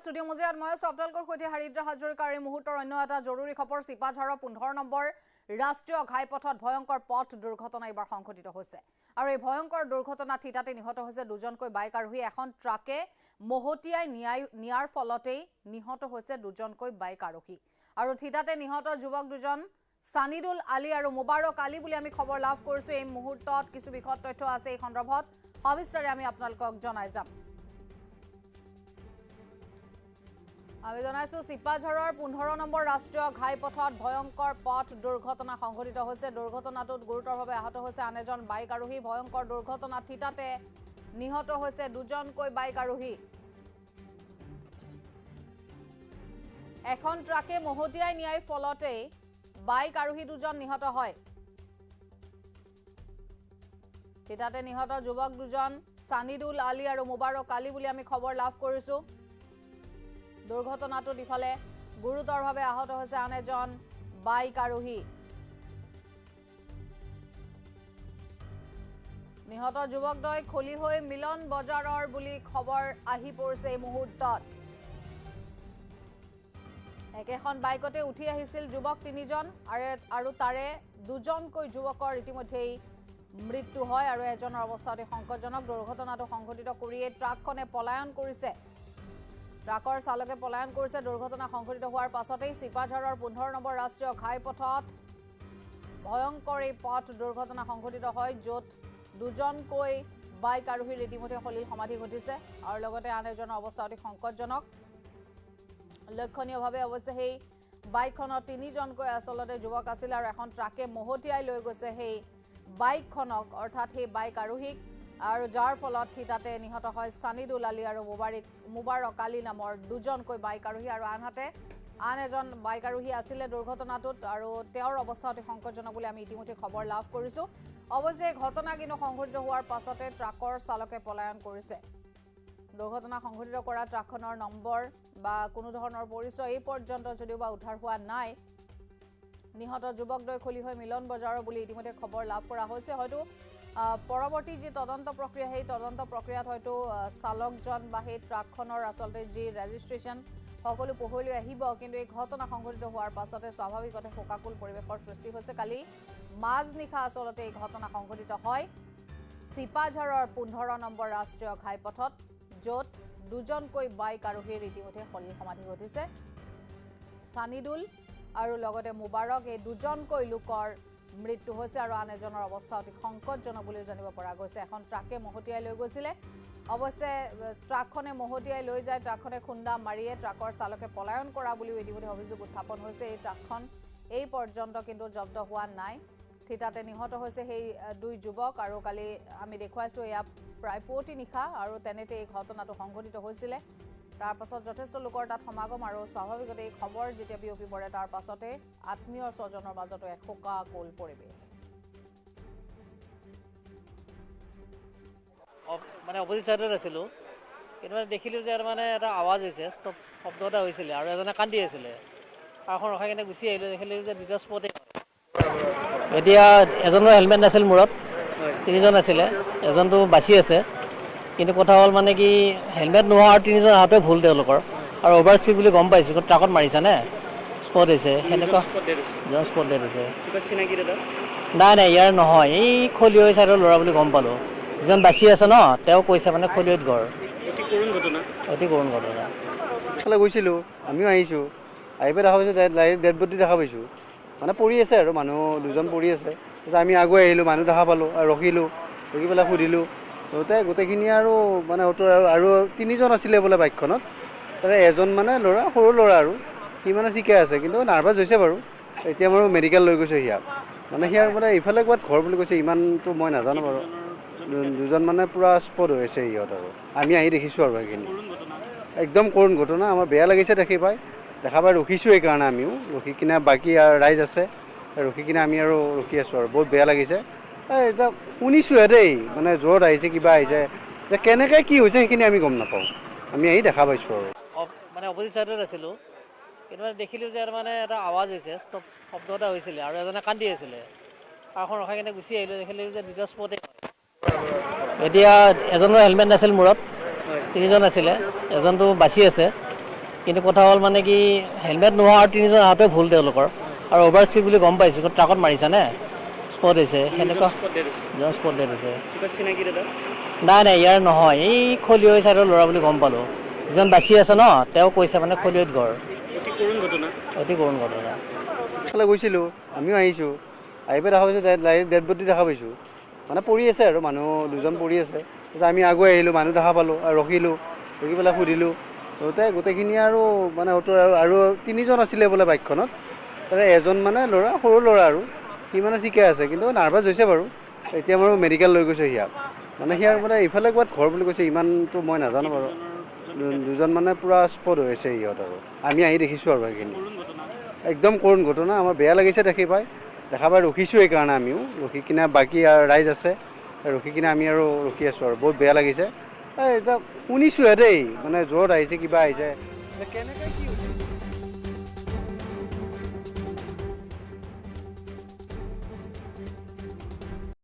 studio' মজিয়াত মই আপোনালোকৰ সৈতে হাৰিদ্ৰা হাজৰিকাৰ এই মুহূৰ্তৰ অন্য এটা জৰুৰী খবৰ চিপাঝাৰৰ 15 নম্বৰ ৰাষ্ট্ৰীয় ঘাইপথত ভয়ংকৰ পথ দুৰ্ঘটনা এবাৰ সংঘটিত হৈছে আৰু এই ভয়ংকৰ দুৰ্ঘটনা থিতাতে নিহত হৈছে দুজনকৈ বাইক আৰোহী এখন ট্ৰাকে মহতিয়াই নিয়াৰ ফলতেই নিহত হৈছে দুজনকৈ বাইক আৰোহী আৰু থিতাতে নিহত যুৱক দুজন সানিদুল আলী আৰু মুবাৰক আলী বুলি আমি খবৰ লাভ কৰিছো এই মুহূৰ্তত কিছু বিশদ তথ্য আছে এই সন্দৰ্ভত সবিস্তাৰে আমি আপোনালোকক জনাই যাম আমি জানাইছো চিপাঝাৰৰ 15 নম্বৰ ৰাষ্ট্ৰীয় ঘাইপথত ভয়ংকৰ পথ দুৰ্ঘটনা সংঘটিত হৈছে দুৰ্ঘটনাটোত গুৰুতৰভাৱে আহত হৈছে আন এজন বাইক আৰোহী ভয়ংকৰ দুৰ্ঘটনা থিতাতে নিহত হৈছে দুজনকৈ বাইক আৰোহী এখন ট্ৰাকে মহতিয়াই নিয়াৰ ফলতে বাইক আৰোহী দুজন নিহত হয় থিতাতে নিহত যুৱক দুজন সানিদুল আলী আৰু মুবাৰক আলী বুলি আমি খবৰ লাভ কৰিছো দুৰ্ঘটনাটোত ইফালে গুৰুতৰভাৱে আহত হৈছে আন এজন বাইক আৰোহী নিহত যুৱকদ্বয় খলিহৈ মিলন বজাৰৰ বুলি খবৰ আহি পৰিছে এই মুহূৰ্তত একেখন বাইকতে উঠি আহিছিল যুৱক তিনিজন আৰু তাৰে দুজনকৈ যুৱকৰ ইতিমধ্যেই মৃত্যু হয় আৰু এজনৰ অৱস্থা অতি সংকটজনক দুৰ্ঘটনাটো সংঘটিত কৰিয়ে ট্ৰাকখনে পলায়ন কৰিছে ট্ৰাকৰ চালকে পলায়ন কৰিছে দুৰ্ঘটনা সংঘটিত হোৱাৰ পাছতেই চিপাঝাৰৰ 15 নম্বৰ ৰাষ্ট্ৰীয় ঘাইপথত ভয়ংকৰ এই পথ দুৰ্ঘটনা সংঘটিত হয় য'ত দুজনকৈ বাইক আৰোহীৰ ইতিমধ্যে সলিল সমাধি ঘটিছে আৰু লগতে আন এজনৰ অৱস্থা অতি সংকটজনক লক্ষণীয়ভাৱে অৱশ্যে সেই বাইকখনত তিনিজনকৈ আচলতে যুৱক আছিল আৰু এখন ট্ৰাকে মহতিয়াই লৈ গৈছে সেই বাইকখনক অৰ্থাৎ সেই বাইক আৰোহীক আৰু যাৰ ফলত থিতাতে নিহত হয় সানিদুল আলী আৰু মুবাৰক আলী নামৰ দুজনকৈ বাইক আৰোহী আৰু আনহাতে আন এজন বাইক আৰোহী আছিলে দুৰ্ঘটনাটোত আৰু তেওঁৰ অৱস্থা অতি সংকটজনক বুলি আমি ইতিমধ্যে খবৰ লাভ কৰিছোঁ অৱশ্যে ঘটনা কিন্তু সংঘটিত হোৱাৰ পাছতে ট্ৰাকৰ চালকে পলায়ন কৰিছে দুৰ্ঘটনা সংঘটিত কৰা ট্ৰাকখনৰ নম্বৰ বা কোনো ধৰণৰ পৰিচয় এই পৰ্যন্ত যদিও বা উদ্ধাৰ হোৱা নাই নিহত যুৱকদ্বয় খলিহৈ মিলন বজাৰৰ বুলি ইতিমধ্যে খবৰ লাভ কৰা হৈছে হয়তো পৰৱৰ্তী যি তদন্ত প্ৰক্ৰিয়া সেই তদন্ত প্ৰক্ৰিয়াত হয়তো চালকজন বা সেই ট্ৰাকখনৰ আচলতে যি ৰেজিষ্ট্ৰেশ্যন সকলো পোহৰলৈ আহিব কিন্তু এই ঘটনা সংঘটিত হোৱাৰ পাছতে স্বাভাৱিকতে শোকাকুল পৰিৱেশৰ সৃষ্টি হৈছে কালি মাজনিশা আচলতে এই ঘটনা সংঘটিত হয় চিপাঝাৰৰ 15 নম্বৰ ৰাষ্ট্ৰীয় ঘাইপথত য'ত দুজনকৈ বাইক আৰোহীৰ ইতিমধ্যে সলিল সমাধি ঘটিছে সানিদুল আৰু লগতে মুবাৰক এই দুজনকৈ লোকৰ মৃত্যু হৈছে আৰু আন এজনৰ অৱস্থা অতি সংকটজনক বুলি জানিব পৰা গৈছে এখন ট্ৰাকে মহতিয়াই লৈ গৈছিলে অৱশ্যে ট্ৰাকখনে মহতিয়াই লৈ যায় ট্ৰাকখনে খুন্দা মাৰিয়ে ট্ৰাকৰ চালকে পলায়ন কৰা বুলিও ইতিমধ্যে অভিযোগ উত্থাপন হৈছে এই ট্ৰাকখন এই পৰ্যন্ত কিন্তু জব্দ হোৱা নাই থিতাতে নিহত হৈছে সেই দুই যুৱক আৰু কালি আমি দেখুৱাইছোঁ এয়া প্ৰায় পুৱতি নিশা আৰু তেনেতে এই ঘটনাটো সংঘটিত হৈছিলে তাৰ পাছত যথেষ্ট লোকৰ তাত সমাগম আৰু স্বাভাৱিকতে এই খবৰ যেতিয়া বিয়পি পৰে তাৰ পাছতে আত্মীয় স্বজনৰ মাজতো এক শোকাকুল পৰিৱেশ মানে অপজিট চাইডত আছিলোঁ কিন্তু দেখিলোঁ যে মানে এটা আৱাজ হৈছে শব্দ এটা হৈছিলে আৰু এজনে কান্দি আছিলে কাৰখন ৰখাই কিনে গুচি আহিলোঁ দেখিলোঁ যে দুটা স্পটে এতিয়া এজনৰ হেলমেট নাছিল মূৰত তিনিজন আছিলে এজনটো বাচি আছে কিন্তু কথা হ'ল মানে কি হেলমেট নোহোৱা আৰু তিনিজন আহোঁতে ভুল তেওঁলোকৰ আৰু অভাৰ স্পীড বুলি গম পাইছোঁ ট্ৰাকত মাৰিছেনে স্পট হৈছে সেনেকুৱা স্পট ডেট হৈছে নাই ইয়াৰ নহয় এই খলিহৈ চাইডৰ ল'ৰা বুলি গম পালোঁ যিজন বাচি আছে ন তেওঁ কৈছে মানে খলিহৈত ঘৰ অতি কৰুণ ঘটনা গৈছিলোঁ আমিও আহিছোঁ আহি পেলাই দেখা পাইছোঁ ডেড বডি দেখা পাইছোঁ মানে পৰি আছে আৰু মানুহ দুজন পৰি আছে তাৰপিছত আমি আগুৱাই আহিলোঁ মানুহ দেখা পালোঁ আৰু ৰখিলোঁ ৰখি পেলাই সুধিলোঁ গোটেইখিনি আৰু মানে আৰু তিনিজন আছিলে বোলে বাইকখনত তাৰে এজন মানে ল'ৰা সৰু ল'ৰা আৰু সি মানে ঠিকে আছে কিন্তু নাৰ্ভাছ হৈছে বাৰু এতিয়া বাৰু মেডিকেল লৈ গৈছে সিয়াক মানে সিয়াৰ মানে ইফালে ক'ৰবাত ঘৰ বুলি কৈছে ইমানটো মই নাজানো বাৰু দুজন মানে পূৰা স্পট হৈ আছে সিহঁত আৰু আমি আহি দেখিছোঁ আৰু সেইখিনি একদম কৰুণ ঘটনা আমাৰ বেয়া লাগিছে দেখা পাই ৰখিছোঁ সেইকাৰণে আমিও ৰখি কিনে বাকী ৰাইজ আছে ৰখি কিনে আমি আৰু ৰখি আছোঁ আৰু বহুত বেয়া লাগিছে এতিয়া শুনিছোঁহে দেই মানে জ্বৰত আহিছে কিবা আহিছে যে কেনেকৈ কি হৈছে সেইখিনি আমি গম নাপাওঁ আমি আহি দেখা পাইছোঁ আৰু মানে অপজিট চাইডত আছিলোঁ কিন্তু দেখিলোঁ যে মানে এটা আৱাজ হৈছে শব্দ এটা হৈছিলে আৰু এজনে কান্দি আছিলে কাৰখন ৰখাই কিনে গুচি আহিলোঁ দেখিলোঁ যে দুটা স্পটে এতিয়া এজনৰ হেলমেট নাছিল মূৰত তিনিজন আছিলে এজনটো বাচি আছে কিন্তু কথা হ'ল মানে কি হেলমেট নোহোৱা আৰু তিনিজন আহোঁতে ভুল তেওঁলোকৰ আৰু অভাৰ স্পীড বুলি গম পাইছোঁ কিন্তু ট্ৰাকত মাৰিছে নে স্পট হৈছে সেনেকুৱা স্পট ডেট হৈছে নাই নাই ইয়াৰ নহয় এই খলিয়ৈ ছাইডৰ ল'ৰা বুলি গম পালোঁ যিজন বাচি আছে ন তেওঁ কৈছে মানে খলিয়ৈত ঘৰ অতি কৰুণ ঘটনা ফালে গৈছিলোঁ আমিও আহিছোঁ আহি পেলাই দেখা পাইছোঁ ডাইৰেক্ট ডেড বডি দেখা পাইছোঁ মানে পৰি আছে আৰু মানুহ দুজন পৰি আছে তাৰপিছত আমি আগুৱাই আহিলোঁ মানুহ দেখা পালোঁ আৰু ৰখিলোঁ ৰখি পেলাই সুধিলোঁ গোটেইখিনি আৰু মানে আৰু তিনিজন আছিলে বোলে বাইকখনত তাৰে এজন মানে ল'ৰা সৰু ল'ৰা আৰু সি মানে ঠিকে আছে কিন্তু নাৰ্ভাছ হৈছে বাৰু এতিয়া বাৰু মেডিকেল লৈ গৈছোঁ সিয়াক মানে সিয়াৰ মানে ইফালে ক'ৰবাত ঘৰ বুলি কৈছে ইমানটো মই নাজানো বাৰু দুজন মানে পূৰা স্পট হৈ আছে সিহঁত আৰু আমি আহি দেখিছোঁ আৰু সেইখিনি একদম কৰুণ ঘটনা আমাৰ বেয়া লাগিছে দেখা পাই ৰখিছোঁ সেইকাৰণে আমিও ৰখি কিনে বাকী ৰাইজ আছে ৰখি কিনে আমি আৰু ৰখি আছোঁ আৰু বহুত বেয়া লাগিছে এতিয়া শুনিছোঁহে দেই মানে জ্বৰত আহিছে কিবা আহিছে কেনেকৈ কি হৈছে